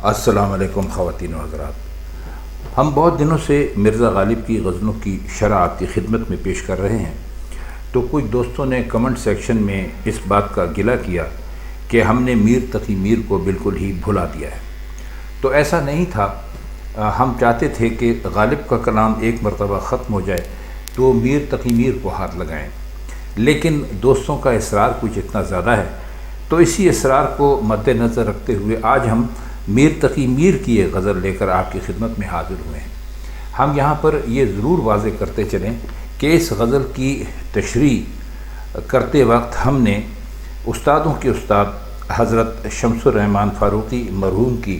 السلام علیکم خواتین و حضرات، ہم بہت دنوں سے مرزا غالب کی غزلوں کی شرح آپ کی خدمت میں پیش کر رہے ہیں، تو کچھ دوستوں نے کمنٹ سیکشن میں اس بات کا گلہ کیا کہ ہم نے میر تقی میر کو بالکل ہی بھلا دیا ہے۔ تو ایسا نہیں تھا، ہم چاہتے تھے کہ غالب کا کلام ایک مرتبہ ختم ہو جائے تو میر تقی میر کو ہاتھ لگائیں، لیکن دوستوں کا اصرار کچھ اتنا زیادہ ہے، تو اسی اصرار کو مد نظر رکھتے ہوئے آج ہم میر تقی میر کی ایک غزل لے کر آپ کی خدمت میں حاضر ہوئے ہیں۔ ہم یہاں پر یہ ضرور واضح کرتے چلیں کہ اس غزل کی تشریح کرتے وقت ہم نے استادوں کے استاد حضرت شمس الرحمن فاروقی مرحوم کی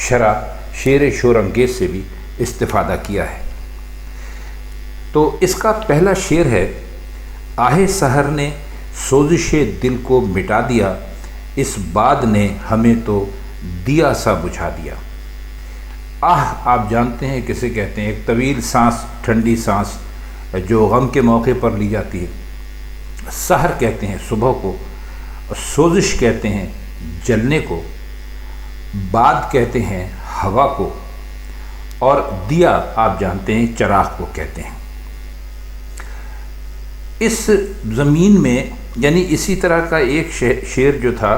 شرح شعر شور انگیز سے بھی استفادہ کیا ہے۔ تو اس کا پہلا شعر ہے: آہ سحر نے سوزش دل کو مٹا دیا، اس باد نے ہمیں تو دیا سا بجھا دیا۔ آہ آپ جانتے ہیں کسے کہتے ہیں، ایک طویل سانس، ٹھنڈی سانس جو غم کے موقع پر لی جاتی ہے۔ سحر کہتے ہیں صبح کو، سوزش کہتے ہیں جلنے کو، باد کہتے ہیں ہوا کو، اور دیا آپ جانتے ہیں چراغ کو کہتے ہیں۔ اس زمین میں یعنی اسی طرح کا ایک شعر جو تھا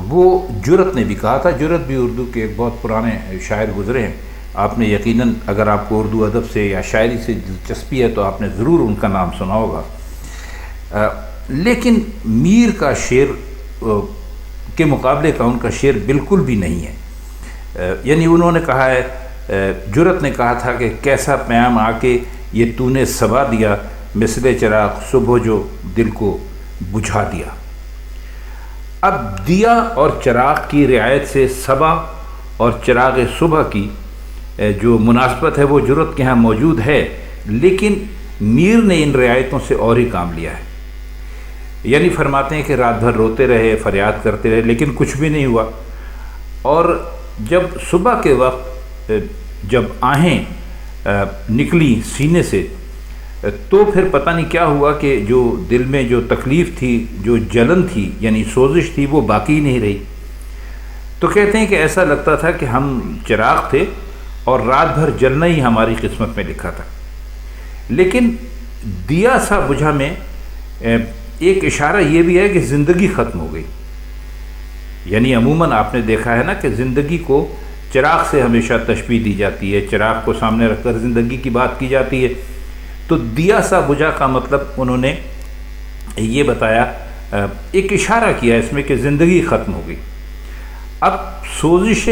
وہ جرت نے بھی کہا تھا۔ جرت بھی اردو کے ایک بہت پرانے شاعر گزرے ہیں، آپ نے یقیناً اگر آپ کو اردو ادب سے یا شاعری سے دلچسپی ہے تو آپ نے ضرور ان کا نام سنا ہوگا۔ لیکن میر کا شعر کے مقابلے کا ان کا شعر بالکل بھی نہیں ہے۔ یعنی انہوں نے کہا ہے، جرت نے کہا تھا کہ کیسا پیام آ کے یہ تو نے صبا دیا، مثل چراغ صبح جو دل کو بجھا دیا۔ اب دیا اور چراغ کی رعایت سے صبا اور چراغ صبح کی جو مناسبت ہے وہ جرت کے ہاں موجود ہے، لیکن میر نے ان رعایتوں سے اور ہی کام لیا ہے۔ یعنی فرماتے ہیں کہ رات بھر روتے رہے، فریاد کرتے رہے، لیکن کچھ بھی نہیں ہوا، اور جب صبح کے وقت جب آہیں نکلی سینے سے تو پھر پتہ نہیں کیا ہوا کہ جو دل میں جو تکلیف تھی، جو جلن تھی یعنی سوزش تھی، وہ باقی نہیں رہی۔ تو کہتے ہیں کہ ایسا لگتا تھا کہ ہم چراغ تھے اور رات بھر جلنا ہی ہماری قسمت میں لکھا تھا۔ لیکن دیا سا بجھا میں ایک اشارہ یہ بھی ہے کہ زندگی ختم ہو گئی۔ یعنی عموماً آپ نے دیکھا ہے نا کہ زندگی کو چراغ سے ہمیشہ تشبیہ دی جاتی ہے، چراغ کو سامنے رکھ کر زندگی کی بات کی جاتی ہے۔ تو دیا سا بجھا کا مطلب انہوں نے یہ بتایا، ایک اشارہ کیا اس میں کہ زندگی ختم ہو گئی۔ اب سوزش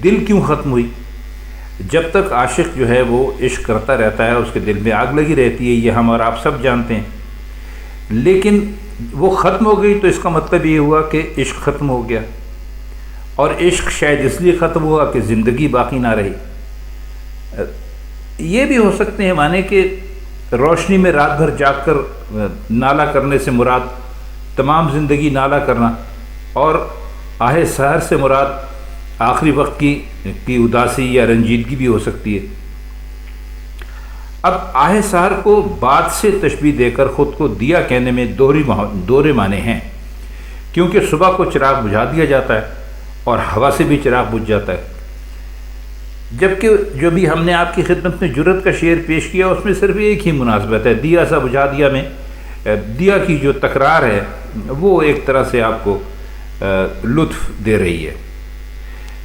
دل کیوں ختم ہوئی؟ جب تک عاشق جو ہے وہ عشق کرتا رہتا ہے، اس کے دل میں آگ لگی رہتی ہے، یہ ہم اور آپ سب جانتے ہیں۔ لیکن وہ ختم ہو گئی تو اس کا مطلب یہ ہوا کہ عشق ختم ہو گیا، اور عشق شاید اس لیے ختم ہوا کہ زندگی باقی نہ رہی۔ یہ بھی ہو سکتے ہیں معنی کہ روشنی میں رات بھر جاگ کر نالہ کرنے سے مراد تمام زندگی نالہ کرنا، اور آہ سحر سے مراد آخری وقت کی اداسی یا رنجیدگی بھی ہو سکتی ہے۔ اب آہ سحر کو باد سے تشبیہ دے کر خود کو دیا کہنے میں دوہرے معنی ہیں، کیونکہ صبح کو چراغ بجھا دیا جاتا ہے اور ہوا سے بھی چراغ بجھ جاتا ہے، جبکہ جو بھی ہم نے آپ کی خدمت میں جرت کا شعر پیش کیا اس میں صرف ایک ہی مناسبت ہے، دیا سا بجھا دیا میں دیا کی جو تکرار ہے وہ ایک طرح سے آپ کو لطف دے رہی ہے۔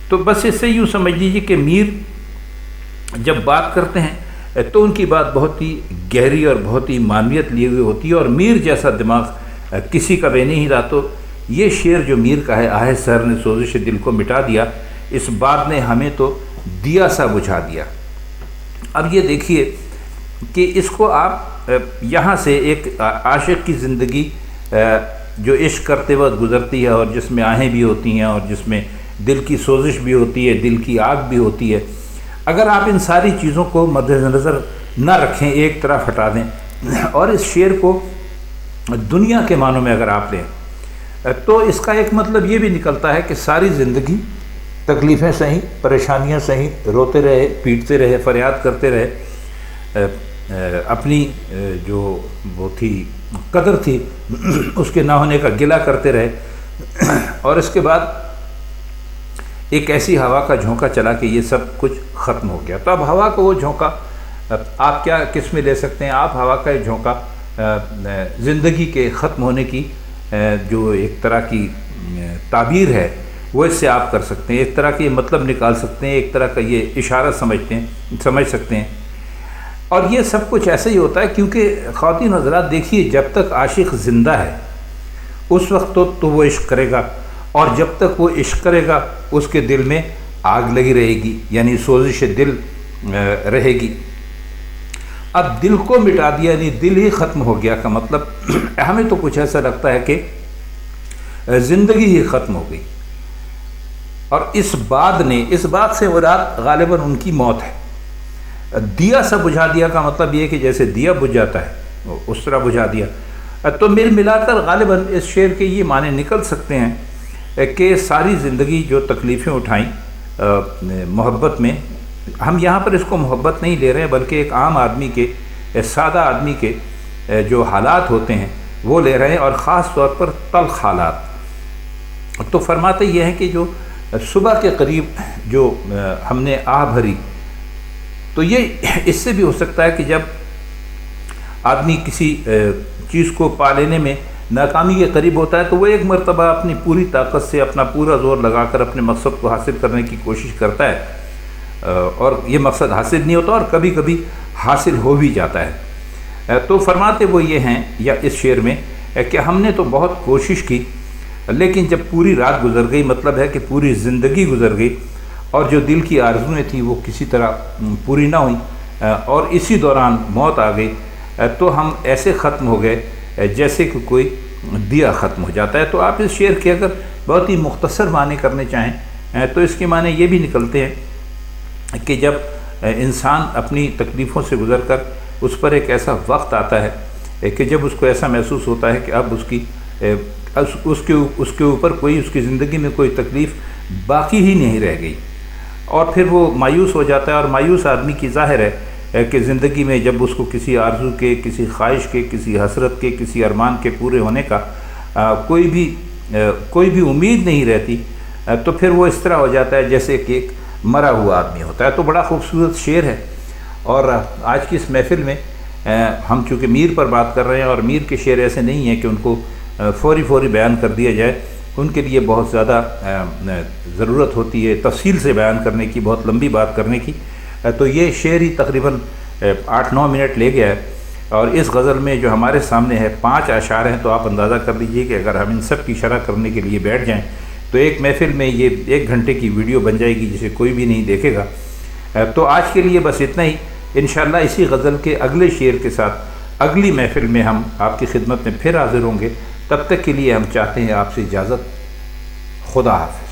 تو بس اس سے یوں سمجھ لیجیے کہ میر جب بات کرتے ہیں تو ان کی بات بہت ہی گہری اور بہت ہی معنویت لیے ہوئے ہوتی ہے، اور میر جیسا دماغ کسی کا بھی نہیں رہا۔ تو یہ شعر جو میر کا ہے، آہ سحر نے سوزش دل کو مٹا دیا، اس بات نے ہمیں تو دیا سا بجھا دیا۔ اب یہ دیکھیے کہ اس کو آپ یہاں سے ایک عاشق کی زندگی جو عشق کرتے وقت گزرتی ہے اور جس میں آہیں بھی ہوتی ہیں اور جس میں دل کی سوزش بھی ہوتی ہے، دل کی آگ بھی ہوتی ہے، اگر آپ ان ساری چیزوں کو مد نظر نہ رکھیں، ایک طرف ہٹا دیں اور اس شعر کو دنیا کے معنوں میں اگر آپ لیں تو اس کا ایک مطلب یہ بھی نکلتا ہے کہ ساری زندگی تکلیفیں سہیں، پریشانیاں سہیں، روتے رہے، پیٹتے رہے، فریاد کرتے رہے، اپنی جو وہ تھی قدر تھی اس کے نہ ہونے کا گلہ کرتے رہے، اور اس کے بعد ایک ایسی ہوا کا جھونکا چلا کہ یہ سب کچھ ختم ہو گیا۔ تو اب ہوا کا وہ جھونکا آپ کیا کس میں لے سکتے ہیں؟ آپ ہوا کا یہ جھونکا زندگی کے ختم ہونے کی جو ایک طرح کی تعبیر ہے وہ اس سے آپ کر سکتے ہیں، ایک طرح کا یہ مطلب نکال سکتے ہیں، ایک طرح کا یہ اشارہ سمجھ سکتے ہیں۔ اور یہ سب کچھ ایسا ہی ہوتا ہے کیونکہ خواتین حضرات دیکھیے، جب تک عاشق زندہ ہے اس وقت تو وہ عشق کرے گا، اور جب تک وہ عشق کرے گا اس کے دل میں آگ لگی رہے گی، یعنی سوزش دل رہے گی۔ اب دل کو مٹا دیا یعنی دل ہی ختم ہو گیا کا مطلب ہمیں تو کچھ ایسا لگتا ہے کہ زندگی ہی ختم ہو گئی۔ اور اس بات سے مراد غالباً ان کی موت ہے۔ دیا سا بجھا دیا کا مطلب یہ کہ جیسے دیا بجھ جاتا ہے اس طرح بجھا دیا۔ تو ملا کر غالباً اس شعر کے یہ معنی نکل سکتے ہیں کہ ساری زندگی جو تکلیفیں اٹھائیں محبت میں، ہم یہاں پر اس کو محبت نہیں لے رہے ہیں بلکہ ایک عام آدمی کے، سادہ آدمی کے جو حالات ہوتے ہیں وہ لے رہے ہیں، اور خاص طور پر تلخ حالات۔ تو فرماتے یہ ہیں کہ جو صبح کے قریب جو ہم نے آہ بھری، تو یہ اس سے بھی ہو سکتا ہے کہ جب آدمی کسی چیز کو پا لینے میں ناکامی کے قریب ہوتا ہے تو وہ ایک مرتبہ اپنی پوری طاقت سے اپنا پورا زور لگا کر اپنے مقصد کو حاصل کرنے کی کوشش کرتا ہے، اور یہ مقصد حاصل نہیں ہوتا اور کبھی کبھی حاصل ہو بھی جاتا ہے۔ تو فرماتے وہ یہ ہیں یا اس شعر میں کہ ہم نے تو بہت کوشش کی، لیکن جب پوری رات گزر گئی، مطلب ہے کہ پوری زندگی گزر گئی، اور جو دل کی آرزویں تھیں وہ کسی طرح پوری نہ ہوئیں، اور اسی دوران موت آ گئی، تو ہم ایسے ختم ہو گئے جیسے کہ کوئی دیا ختم ہو جاتا ہے۔ تو آپ اس شعر کے اگر بہت ہی مختصر معنی کرنے چاہیں تو اس کے معنی یہ بھی نکلتے ہیں کہ جب انسان اپنی تکلیفوں سے گزر کر اس پر ایک ایسا وقت آتا ہے کہ جب اس کو ایسا محسوس ہوتا ہے کہ اب اس کے اوپر کوئی، اس کی زندگی میں کوئی تکلیف باقی ہی نہیں رہ گئی، اور پھر وہ مایوس ہو جاتا ہے۔ اور مایوس آدمی کی ظاہر ہے کہ زندگی میں جب اس کو کسی آرزو کے، کسی خواہش کے، کسی حسرت کے، کسی ارمان کے پورے ہونے کا کوئی بھی امید نہیں رہتی، تو پھر وہ اس طرح ہو جاتا ہے جیسے کہ ایک مرا ہوا آدمی ہوتا ہے۔ تو بڑا خوبصورت شعر ہے، اور آج کی اس محفل میں ہم چونکہ میر پر بات کر رہے ہیں، اور میر کے شعر ایسے نہیں ہیں کہ ان کو فوری بیان کر دیا جائے، ان کے لیے بہت زیادہ ضرورت ہوتی ہے تفصیل سے بیان کرنے کی، بہت لمبی بات کرنے کی۔ تو یہ شعر ہی تقریباً 8-9 منٹ لے گیا ہے، اور اس غزل میں جو ہمارے سامنے ہے 5 اشعار ہیں، تو آپ اندازہ کر لیجئے کہ اگر ہم ان سب کی شرح کرنے کے لیے بیٹھ جائیں تو ایک محفل میں یہ 1 گھنٹے کی ویڈیو بن جائے گی جسے کوئی بھی نہیں دیکھے گا۔ تو آج کے لیے بس اتنا ہی، انشاءاللہ اسی غزل کے اگلے شعر کے ساتھ اگلی محفل میں ہم آپ کی خدمت میں پھر حاضر ہوں گے۔ تب تک کے لیے ہم چاہتے ہیں آپ سے اجازت، خدا حافظ۔